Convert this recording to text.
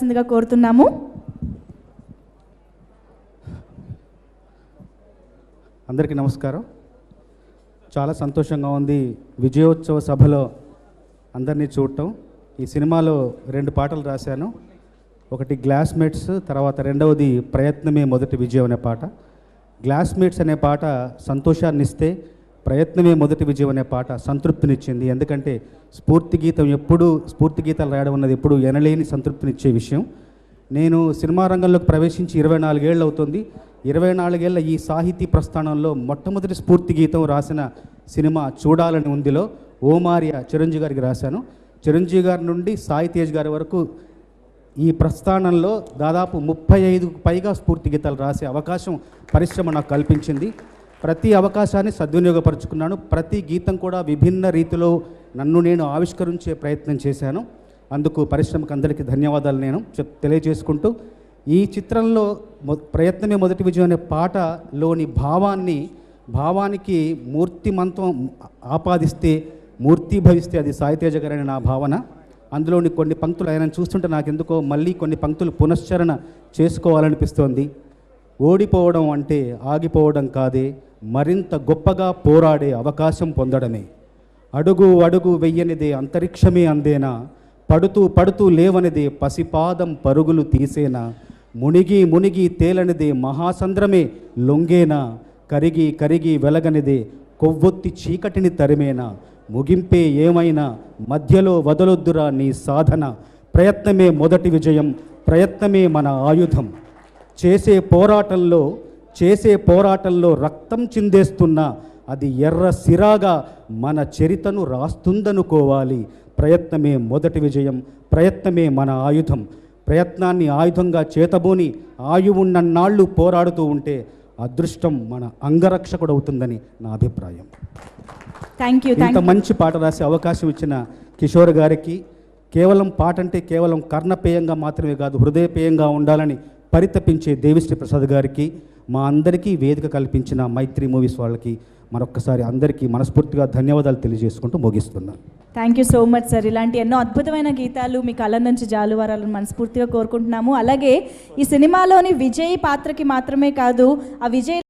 సిందిగా కోరుతున్నాము. అందరికీ నమస్కారం. చాలా సంతోషంగా ఉంది విజయోత్సవ సభలో అందరినీ చూడటం. ఈ సినిమాలో 2 పాటలు రాశాను. ఒకటి గ్లాస్మేట్స్, తర్వాత రెండవది ప్రయత్నమే మొదటి విజయం అనే పాట. గ్లాస్మేట్స్ అనే పాట సంతోషాన్ని ఇస్తే, ప్రయత్నమే మొదటి విజయం అనే పాట సంతృప్తినిచ్చింది. ఎందుకంటే స్ఫూర్తి గీతాలు రాయడం అన్నది ఎప్పుడు ఎనలేని సంతృప్తినిచ్చే విషయం. నేను సినిమా రంగంలోకి ప్రవేశించి 24 ఏళ్ళు అవుతుంది. 24 ఏళ్ల ఈ సాహితీ ప్రస్థానంలో మొట్టమొదటి స్ఫూర్తి గీతం రాసిన సినిమా చూడాలని ఉందిలో ఓమార్య చిరంజీవి గారికి రాశాను. చిరంజీవి గారి నుండి సాయి తేజ్ గారి వరకు ఈ ప్రస్థానంలో దాదాపు 35కు పైగా స్ఫూర్తి గీతాలు రాసే అవకాశం పరిశ్రమ నాకు కల్పించింది. ప్రతి అవకాశాన్ని సద్వినియోగపరుచుకున్నాను. ప్రతి గీతం కూడా విభిన్న రీతిలో నన్ను నేను ఆవిష్కరించే ప్రయత్నం చేశాను. అందుకు పరిశ్రమకు అందరికీ ధన్యవాదాలు నేను తెలియజేసుకుంటూ, ఈ చిత్రంలో ప్రయత్నమే మొదటి విజయం అనే పాటలోని భావానికి మూర్తిమంతం ఆపాదిస్తే, మూర్తిభవిస్తే అది సాయితేజ గారని నా భావన. అందులోని కొన్ని పంక్తులు ఆయన చూస్తుంటే నాకెందుకో మళ్ళీ కొన్ని పంక్తులు పునశ్చరణ చేసుకోవాలనిపిస్తోంది. ఓడిపోవడం అంటే ఆగిపోవడం కాదే, మరింత గొప్పగా పోరాడే అవకాశం పొందడమే. అడుగు అడుగు వెయ్యనిదే అంతరిక్షమే అందేనా, పడుతూ పడుతూ లేవనిదే పసిపాదం పరుగులు తీసేనా, మునిగి మునిగి తేలనిదే మహాసంద్రమే లొంగేనా, కరిగి కరిగి వెలగనిదే కొవ్వొత్తి చీకటిని తరిమేనా, ముగింపే ఏమైనా మధ్యలో వదలొద్దురా నీ సాధన, ప్రయత్నమే మొదటి విజయం, ప్రయత్నమే మన ఆయుధం. చేసే పోరాటంలో రక్తం చిందేస్తున్నా అది ఎర్ర సిరాగా మన చరితను రాస్తుందనుకోవాలి. ప్రయత్నమే మొదటి విజయం, ప్రయత్నమే మన ఆయుధం. ప్రయత్నాన్ని ఆయుధంగా చేతబోని ఆయువున్నన్నాళ్ళు పోరాడుతూ ఉంటే అదృష్టం మన అంగరక్షకుడు అవుతుందని నా అభిప్రాయం. ఇంత మంచి పాట రాసే అవకాశం ఇచ్చిన కిషోర్ గారికి, కేవలం పాట అంటే కేవలం కర్ణపేయంగా మాత్రమే కాదు, హృదయపేయంగా ఉండాలని పరితపించే దేవిశ్రీ ప్రసాద్ గారికి, మా అందరికీ వేదిక కల్పించిన మైత్రి మూవీస్ వాళ్ళకి మరొక్కసారి అందరికీ మనస్ఫూర్తిగా ధన్యవాదాలు తెలియజేసుకుంటూ ముగిస్తున్నాను. Thank you so much sir. ఇలాంటి ఎన్నో అద్భుతమైన గీతాలు మీ కళ్ళ నుంచి జాలువారాలను మనస్ఫూర్తిగా కోరుకుంటున్నాము. అలాగే ఈ సినిమాలోని విజయ్ పాత్రకి మాత్రమే కాదు, ఆ విజయ్